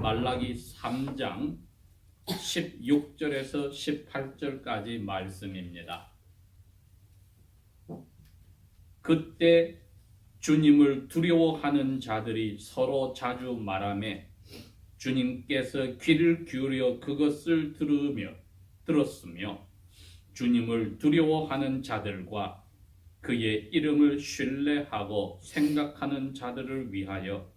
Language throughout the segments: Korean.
말라기 3장 16절에서 18절까지 말씀입니다. 그때 주님을 두려워하는 자들이 서로 자주 말하며 주님께서 귀를 기울여 그것을 들었으며 주님을 두려워하는 자들과 그의 이름을 신뢰하고 생각하는 자들을 위하여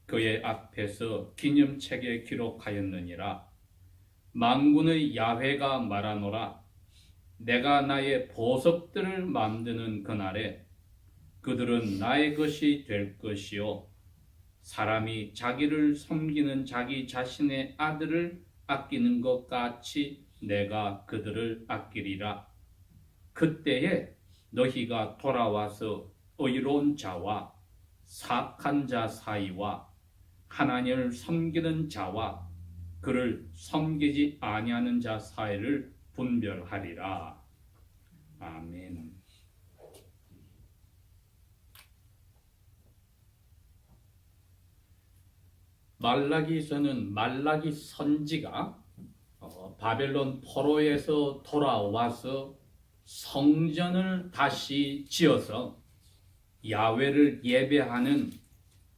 그의 앞에서 기념책에 기록하였느니라. 만군의 야훼가 말하노라. 내가 나의 보석들을 만드는 그날에 그들은 나의 것이 될 것이요 사람이 자기를 섬기는 자기 자신의 아들을 아끼는 것 같이 내가 그들을 아끼리라. 그때에 너희가 돌아와서 의로운 자와 사악한 자 사이와 하나님을 섬기는 자와 그를 섬기지 아니하는 자 사이를 분별하리라. 아멘. 말라기서는 말라기 선지가 바벨론 포로에서 돌아와서 성전을 다시 지어서 야훼를 예배하는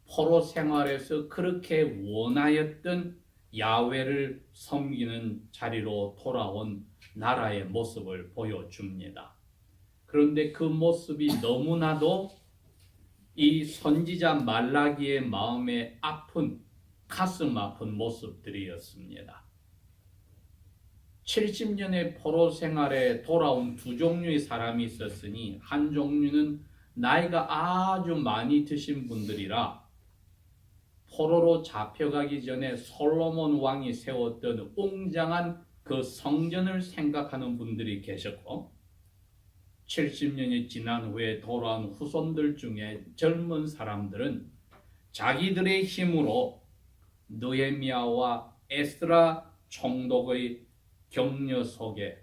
포로 생활에서 그렇게 원하였던 야훼를 섬기는 자리로 돌아온 나라의 모습을 보여줍니다. 그런데 그 모습이 너무나도 이 선지자 말라기의 마음에 가슴 아픈 모습들이었습니다. 70년의 포로 생활에 돌아온 두 종류의 사람이 있었으니 한 종류는 나이가 아주 많이 드신 분들이라 포로로 잡혀가기 전에 솔로몬 왕이 세웠던 웅장한 그 성전을 생각하는 분들이 계셨고 70년이 지난 후에 돌아온 후손들 중에 젊은 사람들은 자기들의 힘으로 느헤미야와 에스라 총독의 격려 속에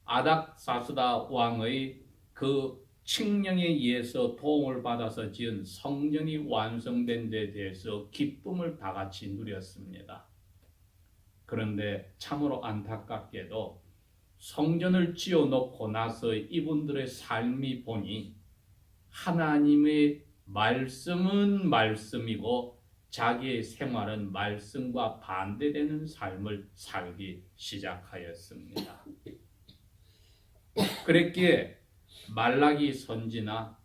아닥사스다 왕의 그 칙령에 의해서 도움을 받아서 지은 성전이 완성된 데 대해서 기쁨을 다 같이 누렸습니다. 그런데 참으로 안타깝게도 성전을 지어놓고 나서 이분들의 삶이 보니 하나님의 말씀은 말씀이고 자기의 생활은 말씀과 반대되는 삶을 살기 시작하였습니다. 그랬기에 말라기 선지나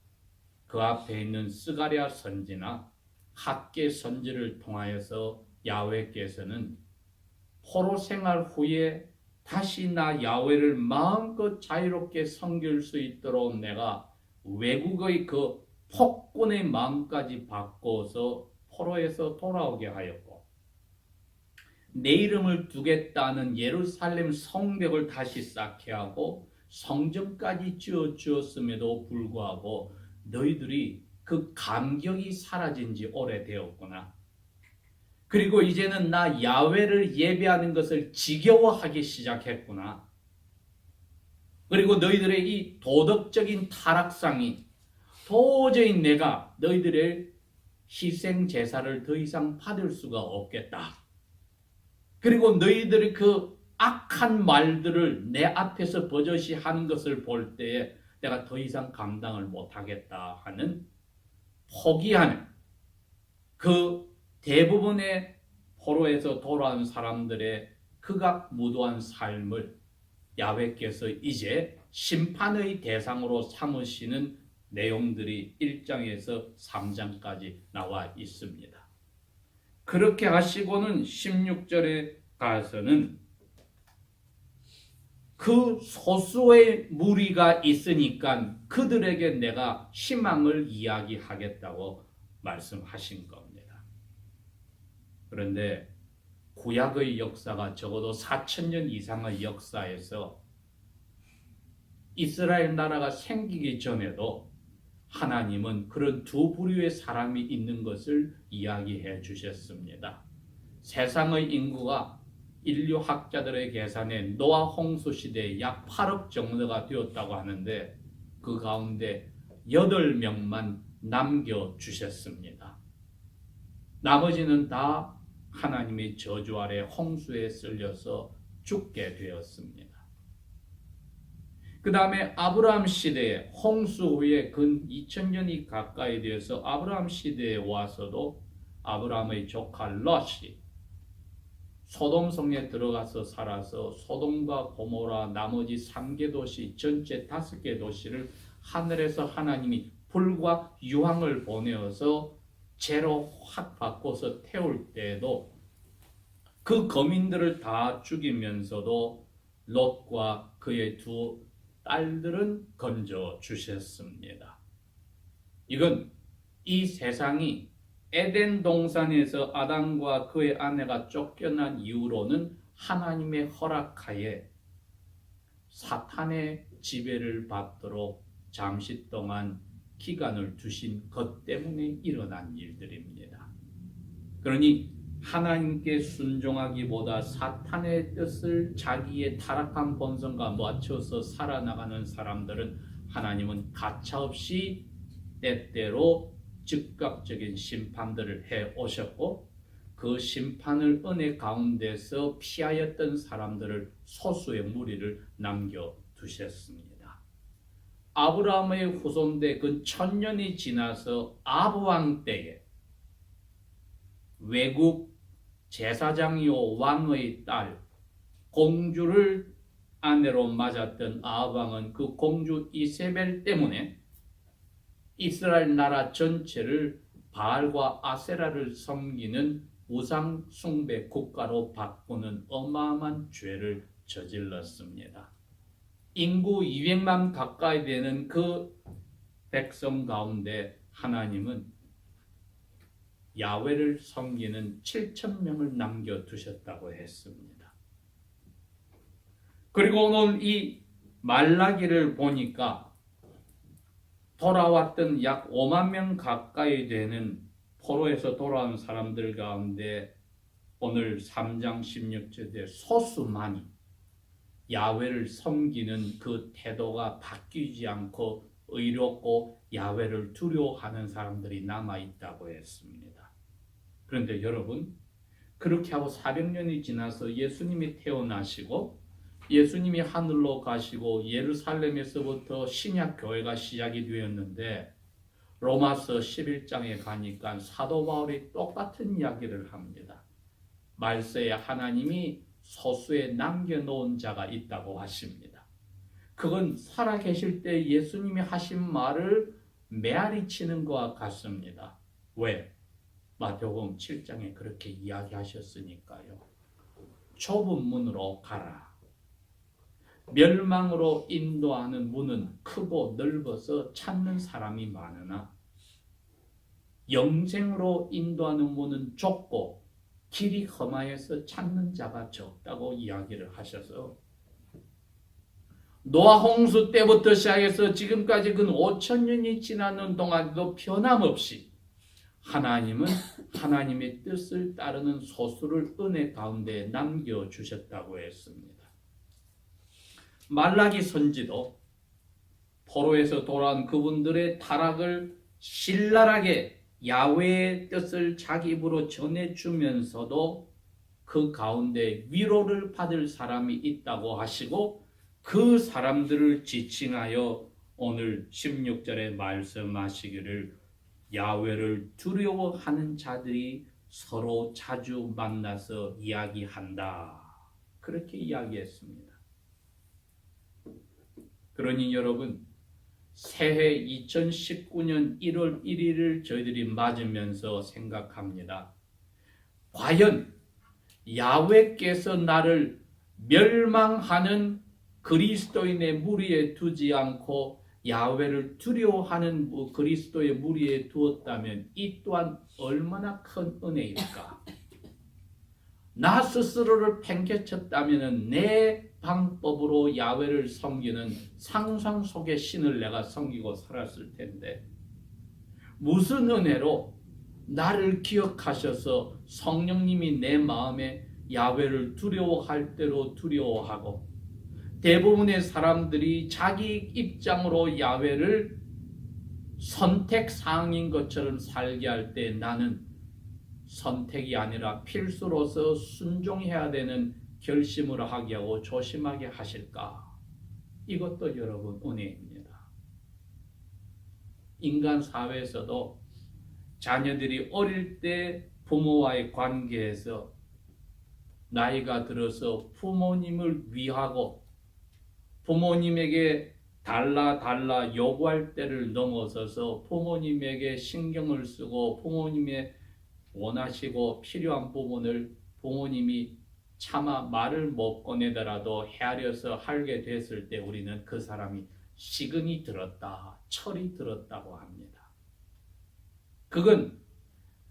그 앞에 있는 스가랴 선지나 학개 선지를 통하여서 야훼께서는 포로 생활 후에 다시 나 야훼를 마음껏 자유롭게 섬길 수 있도록 내가 외국의 그 폭군의 마음까지 바꿔서 포로에서 돌아오게 하였고 내 이름을 두겠다는 예루살렘 성벽을 다시 쌓게 하고 성전까지 지어 주었음에도 불구하고 너희들이 그 감격이 사라진 지 오래되었구나. 그리고 이제는 나 야훼를 예배하는 것을 지겨워하기 시작했구나. 그리고 너희들의 이 도덕적인 타락상이 도저히 내가 너희들의 희생 제사를 더 이상 받을 수가 없겠다. 그리고 너희들의 그 악한 말들을 내 앞에서 버젓이 하는 것을 볼 때에 내가 더 이상 감당을 못하겠다 하는 포기하는 그 대부분의 포로에서 돌아온 사람들의 극악무도한 삶을 야훼께서 이제 심판의 대상으로 삼으시는 내용들이 1장에서 3장까지 나와 있습니다. 그렇게 하시고는 16절에 가서는 그 소수의 무리가 있으니까 그들에게 내가 희망을 이야기하겠다고 말씀하신 겁니다. 그런데 구약의 역사가 적어도 4,000년 이상의 역사에서 이스라엘 나라가 생기기 전에도 하나님은 그런 두 부류의 사람이 있는 것을 이야기해 주셨습니다. 세상의 인구가 인류 학자들의 계산에 노아 홍수 시대에 약 8억 정도가 되었다고 하는데 그 가운데 8명만 남겨주셨습니다. 나머지는 다 하나님의 저주 아래 홍수에 쓸려서 죽게 되었습니다. 그 다음에 아브라함 시대에 홍수 후에 근 2000년이 가까이 되어서 아브라함 시대에 와서도 아브라함의 조카 롯이 소돔성에 들어가서 살아서 소돔과 고모라 나머지 3개 도시 전체 5개 도시를 하늘에서 하나님이 불과 유황을 보내어서 재로 확 바꿔서 태울 때에도 그 거민들을 다 죽이면서도 롯과 그의 두 딸들은 건져 주셨습니다. 이건 이 세상이 에덴 동산에서 아담과 그의 아내가 쫓겨난 이후로는 하나님의 허락하에 사탄의 지배를 받도록 잠시 동안 기간을 두신 것 때문에 일어난 일들입니다. 그러니 하나님께 순종하기보다 사탄의 뜻을 자기의 타락한 본성과 맞춰서 살아나가는 사람들은 하나님은 가차없이 때때로 즉각적인 심판들을 해 오셨고 그 심판을 은혜 가운데서 피하였던 사람들을 소수의 무리를 남겨두셨습니다. 아브라함의 후손대 근 1000년이 지나서 아브왕 때에 외국 제사장이요 왕의 딸 공주를 아내로 맞았던 아합왕은 그 공주 이세벨 때문에 이스라엘 나라 전체를 바알과 아세라를 섬기는 우상 숭배 국가로 바꾸는 어마어마한 죄를 저질렀습니다. 인구 200만 가까이 되는 그 백성 가운데 하나님은 야훼를 섬기는 7,000명을 남겨두셨다고 했습니다. 그리고 오늘 이 말라기를 보니까 돌아왔던 약 5만 명 가까이 되는 포로에서 돌아온 사람들 가운데 오늘 3장 16절에 소수만이 야훼를 섬기는 그 태도가 바뀌지 않고 의롭고 야훼를 두려워하는 사람들이 남아있다고 했습니다. 그런데 여러분, 그렇게 하고 400년이 지나서 예수님이 태어나시고 예수님이 하늘로 가시고 예루살렘에서부터 신약 교회가 시작이 되었는데 로마서 11장에 가니까 사도 바울이 똑같은 이야기를 합니다. 말세에 하나님이 소수에 남겨놓은 자가 있다고 하십니다. 그건 살아계실 때 예수님이 하신 말을 메아리 치는 것과 같습니다. 왜? 마태복음 7장에 그렇게 이야기하셨으니까요. 좁은 문으로 가라. 멸망으로 인도하는 문은 크고 넓어서 찾는 사람이 많으나 영생으로 인도하는 문은 좁고 길이 험하여서 찾는 자가 적다고 이야기를 하셔서 노아 홍수 때부터 시작해서 지금까지 근 5,000년이 지나는 동안도 변함없이 하나님은 하나님의 뜻을 따르는 소수를 은혜 가운데 남겨주셨다고 했습니다. 말라기 선지도 포로에서 돌아온 그분들의 타락을 신랄하게 야훼의 뜻을 자기 입으로 전해주면서도 그 가운데 위로를 받을 사람이 있다고 하시고 그 사람들을 지칭하여 오늘 16절에 말씀하시기를 야훼를 두려워하는 자들이 서로 자주 만나서 이야기한다. 그렇게 이야기했습니다. 그러니 여러분, 새해 2019년 1월 1일을 저희들이 맞으면서 생각합니다. 과연 야훼께서 나를 멸망하는 그리스도인의 무리에 두지 않고 야훼를 두려워하는 그리스도의 무리에 두었다면 이 또한 얼마나 큰 은혜일까? 나 스스로를 팽개쳤다면 내 방법으로 야훼를 섬기는 상상 속의 신을 내가 섬기고 살았을 텐데 무슨 은혜로 나를 기억하셔서 성령님이 내 마음에 야훼를 두려워할 대로 두려워하고 대부분의 사람들이 자기 입장으로 야훼를 선택사항인 것처럼 살게 할 때 나는 선택이 아니라 필수로서 순종해야 되는 결심을 하게 하고 조심하게 하실까? 이것도 여러분 은혜입니다. 인간 사회에서도 자녀들이 어릴 때 부모와의 관계에서 나이가 들어서 부모님을 위하고 부모님에게 달라 요구할 때를 넘어서서 부모님에게 신경을 쓰고 부모님의 원하시고 필요한 부분을 부모님이 차마 말을 못 꺼내더라도 헤아려서 하게 됐을 때 우리는 그 사람이 시근이 들었다, 철이 들었다고 합니다. 그건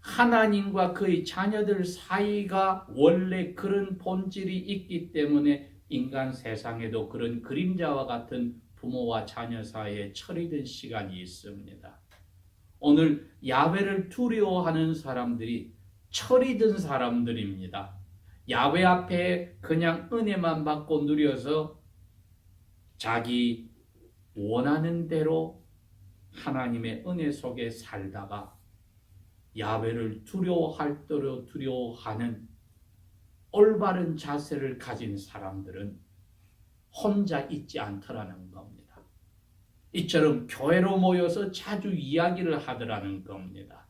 하나님과 그의 자녀들 사이가 원래 그런 본질이 있기 때문에 인간 세상에도 그런 그림자와 같은 부모와 자녀 사이에 철이 든 시간이 있습니다. 오늘 야훼를 두려워하는 사람들이 철이 든 사람들입니다. 야훼 앞에 그냥 은혜만 받고 누려서 자기 원하는 대로 하나님의 은혜 속에 살다가 야훼를 두려워할 대로 두려워하는 올바른 자세를 가진 사람들은 혼자 있지 않더라는 겁니다. 이처럼 교회로 모여서 자주 이야기를 하더라는 겁니다.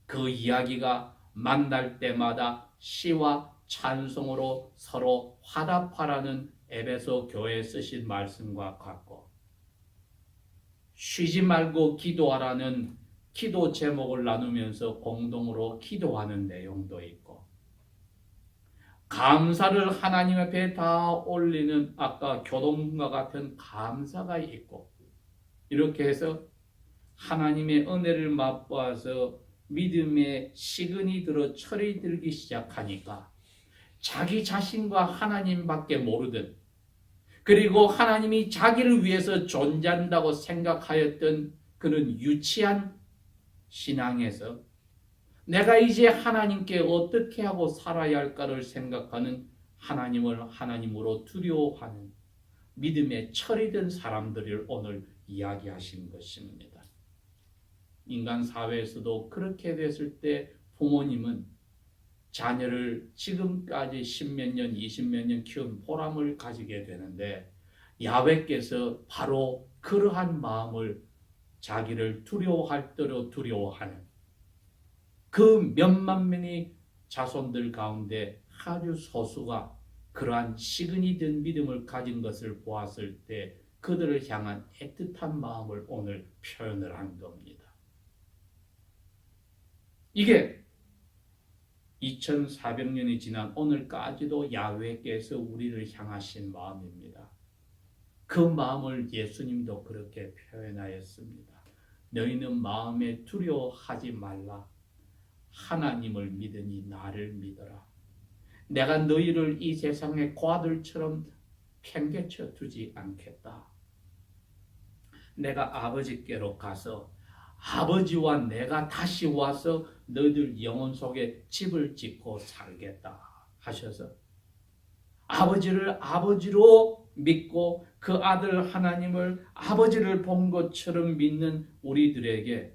그 이야기가 만날 때마다 시와 찬송으로 서로 화답하라는 에베소 교회에 쓰신 말씀과 같고, 쉬지 말고 기도하라는 기도 제목을 나누면서 공동으로 기도하는 내용도 있고, 감사를 하나님 앞에 다 올리는 아까 교동과 같은 감사가 있고, 이렇게 해서 하나님의 은혜를 맛보아서 믿음의 시근이 들어 철이 들기 시작하니까 자기 자신과 하나님밖에 모르던, 그리고 하나님이 자기를 위해서 존재한다고 생각하였던 그런 유치한 신앙에서 내가 이제 하나님께 어떻게 하고 살아야 할까를 생각하는 하나님을 하나님으로 두려워하는 믿음의 철이 든 사람들을 오늘 이야기하신 것입니다. 인간 사회에서도 그렇게 됐을 때 부모님은 자녀를 지금까지 10몇 년, 20몇 년 키운 보람을 가지게 되는데, 야훼께서 바로 그러한 마음을 자기를 두려워할 대로 두려워하는 그 몇만 명의 자손들 가운데 아주 소수가 그러한 시근이 든 믿음을 가진 것을 보았을 때 그들을 향한 애틋한 마음을 오늘 표현을 한 겁니다. 이게 2400년이 지난 오늘까지도 야훼께서 우리를 향하신 마음입니다. 그 마음을 예수님도 그렇게 표현하였습니다. 너희는 마음에 두려워하지 말라. 하나님을 믿으니 나를 믿어라. 내가 너희를 이 세상의 과들처럼 팽개쳐 두지 않겠다. 내가 아버지께로 가서 아버지와 내가 다시 와서 너희들 영혼 속에 집을 짓고 살겠다 하셔서 아버지를 아버지로 믿고 그 아들 하나님을 아버지를 본 것처럼 믿는 우리들에게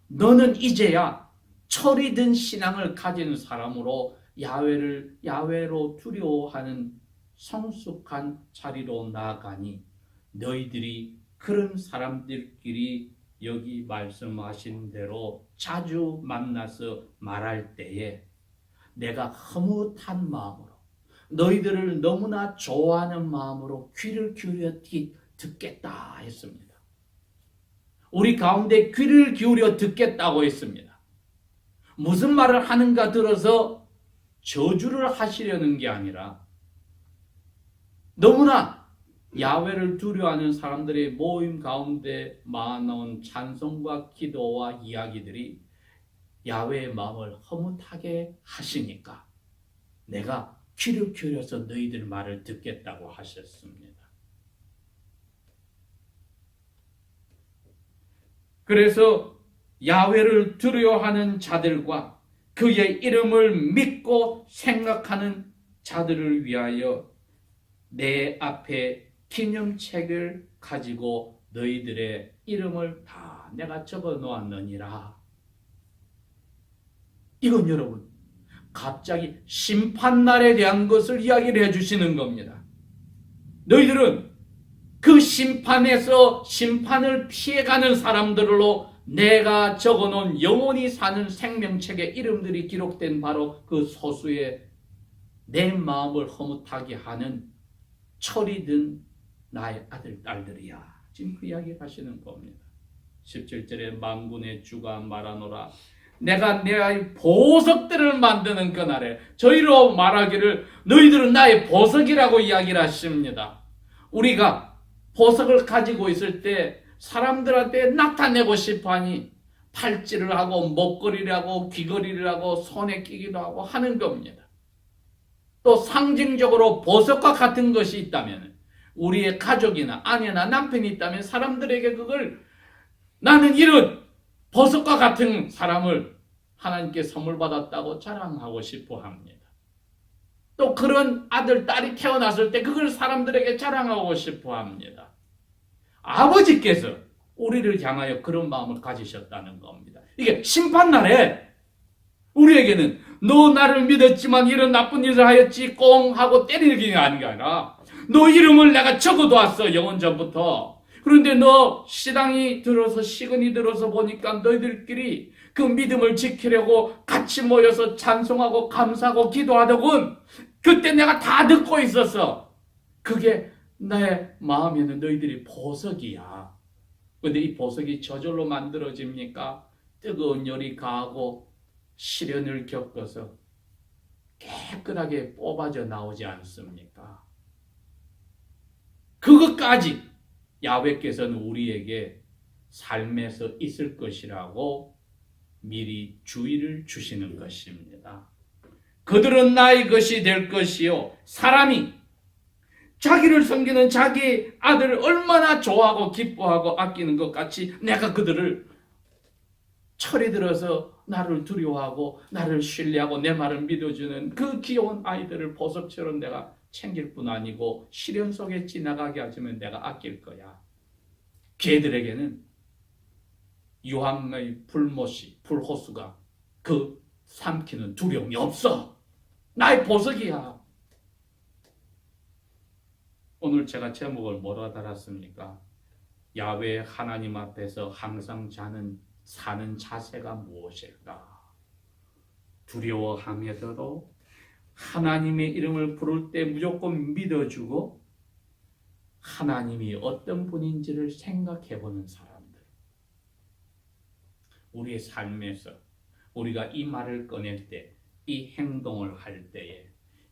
너는 이제야 철이 든 신앙을 가진 사람으로 야훼로 두려워하는 성숙한 자리로 나아가니 너희들이 그런 사람들끼리 여기 말씀하신 대로 자주 만나서 말할 때에 내가 흐뭇한 마음으로 너희들을 너무나 좋아하는 마음으로 귀를 기울여 듣겠다 했습니다. 우리 가운데 귀를 기울여 듣겠다고 했습니다. 무슨 말을 하는가 들어서 저주를 하시려는 게 아니라 너무나 야훼를 두려워하는 사람들의 모임 가운데 나온 찬송과 기도와 이야기들이 야훼의 마음을 허무하게 하시니까 내가 귀를 기울여서 너희들 말을 듣겠다고 하셨습니다. 그래서 야훼를 두려워하는 자들과 그의 이름을 믿고 생각하는 자들을 위하여 내 앞에 기념책을 가지고 너희들의 이름을 다 내가 적어 놓았느니라. 이건 여러분 갑자기 심판날에 대한 것을 이야기를 해주시는 겁니다. 너희들은 그 심판에서 심판을 피해가는 사람들로 내가 적어놓은 영원히 사는 생명책의 이름들이 기록된 바로 그 소수의 내 마음을 허무하게 하는 철이 든 나의 아들, 딸들이야. 지금 그 이야기 하시는 겁니다. 17절에 만군의 주가 말하노라. 내가 내 보석들을 만드는 그날에 저희로 말하기를 너희들은 나의 보석이라고 이야기를 하십니다. 우리가 보석을 가지고 있을 때 사람들한테 나타내고 싶어하니 팔찌를 하고 목걸이를 하고 귀걸이를 하고 손에 끼기도 하고 하는 겁니다. 또 상징적으로 보석과 같은 것이 있다면 우리의 가족이나 아내나 남편이 있다면 사람들에게 그걸 나는 이런 보석과 같은 사람을 하나님께 선물 받았다고 자랑하고 싶어 합니다. 또 그런 아들, 딸이 태어났을 때 그걸 사람들에게 자랑하고 싶어 합니다. 아버지께서 우리를 향하여 그런 마음을 가지셨다는 겁니다. 이게 심판날에 우리에게는 너 나를 믿었지만 이런 나쁜 일을 하였지 꽁 하고 때리는 게 아니라 너 이름을 내가 적어두었어 영원 전부터. 그런데 너 시간이 들어서 보니까 너희들끼리 그 믿음을 지키려고 같이 모여서 찬송하고 감사하고 기도하더군. 그때 내가 다 듣고 있었어. 그게 내 마음에는 너희들이 보석이야. 그런데 이 보석이 저절로 만들어집니까? 뜨거운 열이 가하고 시련을 겪어서 깨끗하게 뽑아져 나오지 않습니까? 그것까지 야훼께서는 우리에게 삶에서 있을 것이라고 미리 주의를 주시는 것입니다. 그들은 나의 것이 될 것이요. 사람이 자기를 섬기는 자기 아들을 얼마나 좋아하고 기뻐하고 아끼는 것 같이 내가 그들을 철이 들어서 나를 두려워하고 나를 신뢰하고 내 말을 믿어주는 그 귀여운 아이들을 보석처럼 내가 챙길 뿐 아니고 시련 속에 지나가게 하지만 내가 아낄 거야. 걔들에게는 유황의 불호수가 그 삼키는 두려움이 없어. 나의 보석이야. 오늘 제가 제목을 뭐라 달았습니까? 야훼 하나님 앞에서 항상 사는 자세가 무엇일까? 두려워하면서도 하나님의 이름을 부를 때 무조건 믿어주고 하나님이 어떤 분인지를 생각해보는 사람들. 우리의 삶에서 우리가 이 말을 꺼낼 때, 이 행동을 할 때에,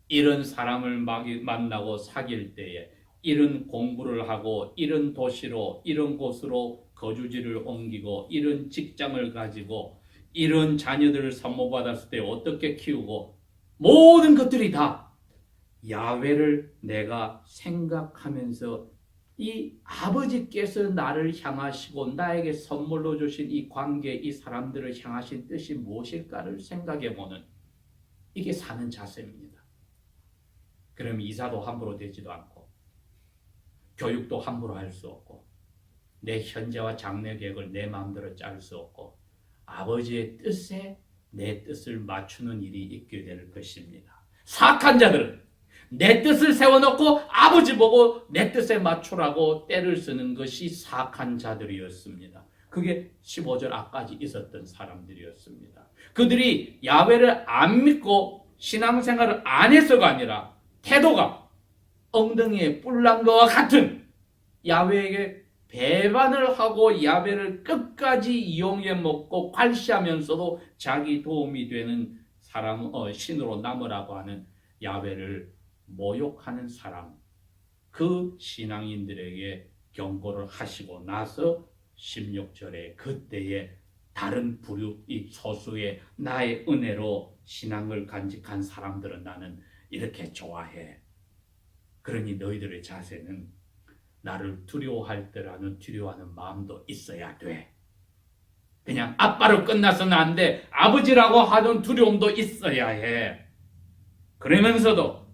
이런 사람을 만나고 사귈 때에, 이런 공부를 하고 이런 도시로 이런 곳으로 거주지를 옮기고 이런 직장을 가지고 이런 자녀들을 산모받았을 때 어떻게 키우고 모든 것들이 다 야훼를 내가 생각하면서 이 아버지께서 나를 향하시고 나에게 선물로 주신 이 관계, 이 사람들을 향하신 뜻이 무엇일까를 생각해보는 이게 사는 자세입니다. 그럼 이사도 함부로 되지도 않고 교육도 함부로 할 수 없고 내 현재와 장래 계획을 내 마음대로 짤 수 없고 아버지의 뜻에 내 뜻을 맞추는 일이 있게 될 것입니다. 사악한 자들은 내 뜻을 세워놓고 아버지 보고 내 뜻에 맞추라고 때를 쓰는 것이 사악한 자들이었습니다. 그게 15절 앞까지 있었던 사람들이었습니다. 그들이 야훼를 안 믿고 신앙생활을 안 해서가 아니라 태도가 엉덩이에 뿔난 것과 같은 야훼에게 배반을 하고 야훼를 끝까지 이용해 먹고 괄시하면서도 자기 도움이 되는 사람, 신으로 남으라고 하는 야훼를 모욕하는 사람, 그 신앙인들에게 경고를 하시고 나서 16절에 그때에 다른 부류, 이 소수의 나의 은혜로 신앙을 간직한 사람들은 나는 이렇게 좋아해. 그러니 너희들의 자세는 나를 두려워할 때라는 두려워하는 마음도 있어야 돼. 그냥 아빠로 끝나서는 안 돼. 아버지라고 하는 두려움도 있어야 해. 그러면서도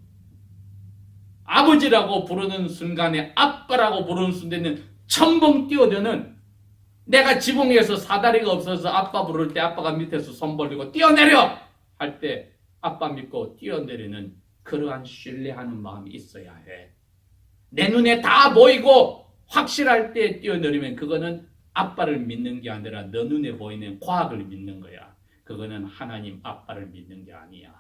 아버지라고 부르는 순간에 아빠라고 부르는 순간에는 첨벙 뛰어드는 내가 지붕에서 사다리가 없어서 아빠 부를 때 아빠가 밑에서 손 벌리고 뛰어내려 할 때 아빠 믿고 뛰어내리는 그러한 신뢰하는 마음이 있어야 해. 내 눈에 다 보이고 확실할 때 뛰어내리면 그거는 아빠를 믿는 게 아니라 너 눈에 보이는 과학을 믿는 거야. 그거는 하나님 아빠를 믿는 게 아니야.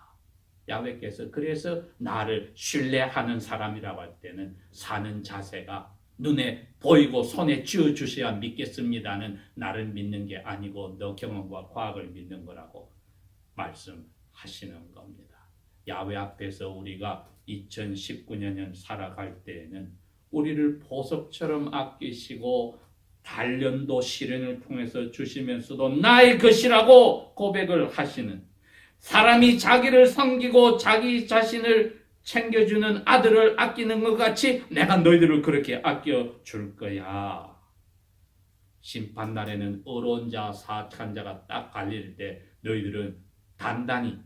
야훼께서 그래서 나를 신뢰하는 사람이라고 할 때는 사는 자세가 눈에 보이고 손에 쥐어주셔야 믿겠습니다는 나를 믿는 게 아니고 너 경험과 과학을 믿는 거라고 말씀하시는 겁니다. 야훼 앞에서 우리가 2019년 살아갈 때에는 우리를 보석처럼 아끼시고 단련도 시련을 통해서 주시면서도 나의 것이라고 고백을 하시는, 사람이 자기를 섬기고 자기 자신을 챙겨주는 아들을 아끼는 것 같이 내가 너희들을 그렇게 아껴줄 거야. 심판날에는 의로운 자, 사악한 자가 딱 갈릴 때 너희들은 단단히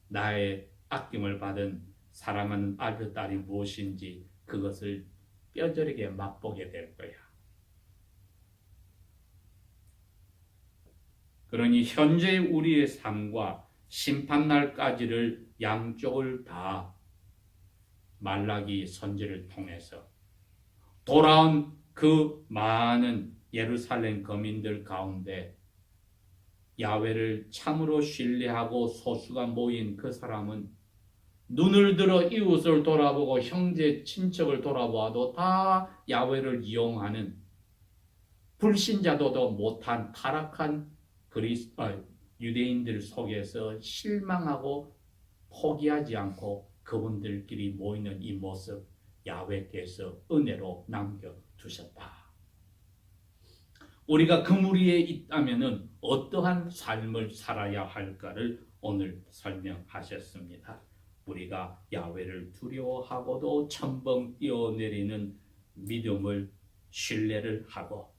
나의 아낌을 받은 사랑하는 아들, 딸이 무엇인지 그것을 뼈저리게 맛보게 될 거야. 그러니 현재 우리의 삶과 심판날까지를 양쪽을 다 말라기 선지를 통해서 돌아온 그 많은 예루살렘 거민들 가운데 야훼를 참으로 신뢰하고 소수가 모인 그 사람은 눈을 들어 이웃을 돌아보고 형제 친척을 돌아보아도 다 야훼를 이용하는 불신자도도 못한 타락한 유대인들 속에서 실망하고 포기하지 않고 그분들끼리 모이는 이 모습 야훼께서 은혜로 남겨두셨다. 우리가 그 무리에 있다면 어떠한 삶을 살아야 할까를 오늘 설명하셨습니다. 우리가 야훼를 두려워하고도 첨벙 뛰어내리는 믿음을 신뢰를 하고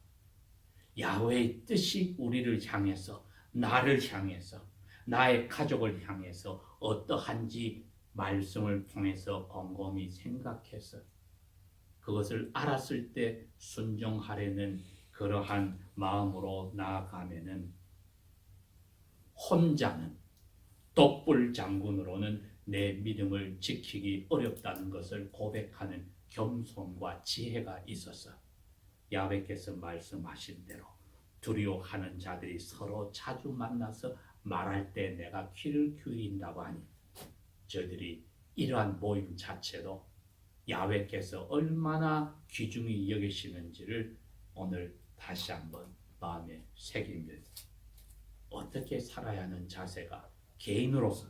야훼의 뜻이 우리를 향해서, 나를 향해서, 나의 가족을 향해서 어떠한지 말씀을 통해서 곰곰이 생각해서 그것을 알았을 때 순종하려는 그러한 마음으로 나아가면은 혼자는 독불 장군으로는 내 믿음을 지키기 어렵다는 것을 고백하는 겸손과 지혜가 있어서 야훼께서 말씀하신 대로 두려워하는 자들이 서로 자주 만나서 말할 때 내가 귀를 기울인다고 하니 저희들이 이러한 모임 자체도 야훼께서 얼마나 귀중히 여기시는지를 오늘 다시 한번 마음에 새기면서 어떻게 살아야 하는 자세가 개인으로서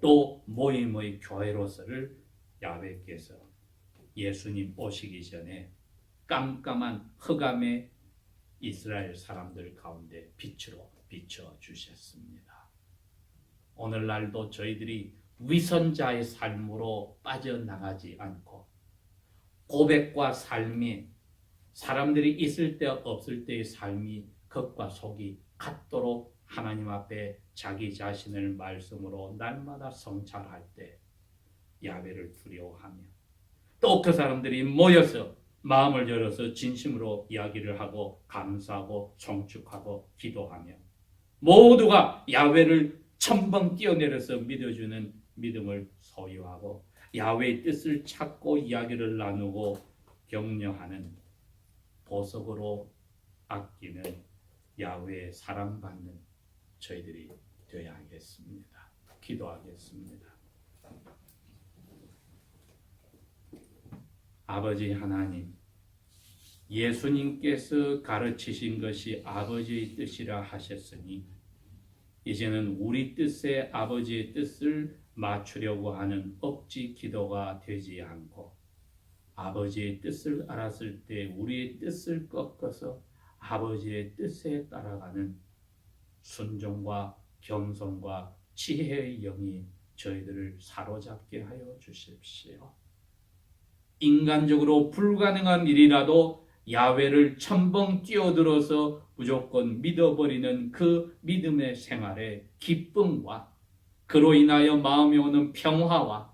또 모임의 교회로서를 야훼께서 예수님 오시기 전에 깜깜한 흑암의 이스라엘 사람들 가운데 빛으로 비춰주셨습니다. 오늘날도 저희들이 위선자의 삶으로 빠져나가지 않고 고백과 삶이 사람들이 있을 때 없을 때의 삶이 겉과 속이 같도록 하나님 앞에 자기 자신을 말씀으로 날마다 성찰할 때 야훼를 두려워하며 또 그 사람들이 모여서 마음을 열어서 진심으로 이야기를 하고 감사하고 송축하고 기도하며 모두가 야훼를 첨벙 뛰어내려서 믿어주는 믿음을 소유하고 야훼의 뜻을 찾고 이야기를 나누고 격려하는 보석으로 아끼는 야훼의 사랑받는 저희들이 되어야 하겠습니다. 기도하겠습니다. 아버지 하나님, 예수님께서 가르치신 것이 아버지의 뜻이라 하셨으니 이제는 우리 뜻에 아버지의 뜻을 맞추려고 하는 억지 기도가 되지 않고 아버지의 뜻을 알았을 때 우리의 뜻을 꺾어서 아버지의 뜻에 따라가는 순종과 겸손과 지혜의 영이 저희들을 사로잡게 하여 주십시오. 인간적으로 불가능한 일이라도 야훼를 첨벙 뛰어들어서 무조건 믿어버리는 그 믿음의 생활의 기쁨과 그로 인하여 마음에 오는 평화와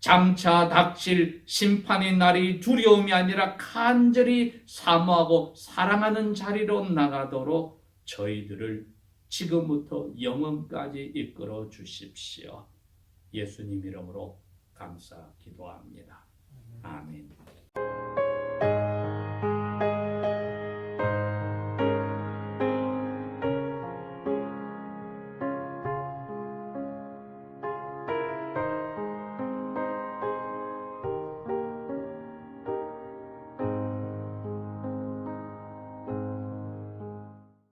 장차 닥칠 심판의 날이 두려움이 아니라 간절히 사모하고 사랑하는 자리로 나가도록 저희들을 지금부터 영원까지 이끌어 주십시오. 예수님 이름으로 감사 기도합니다. 아멘.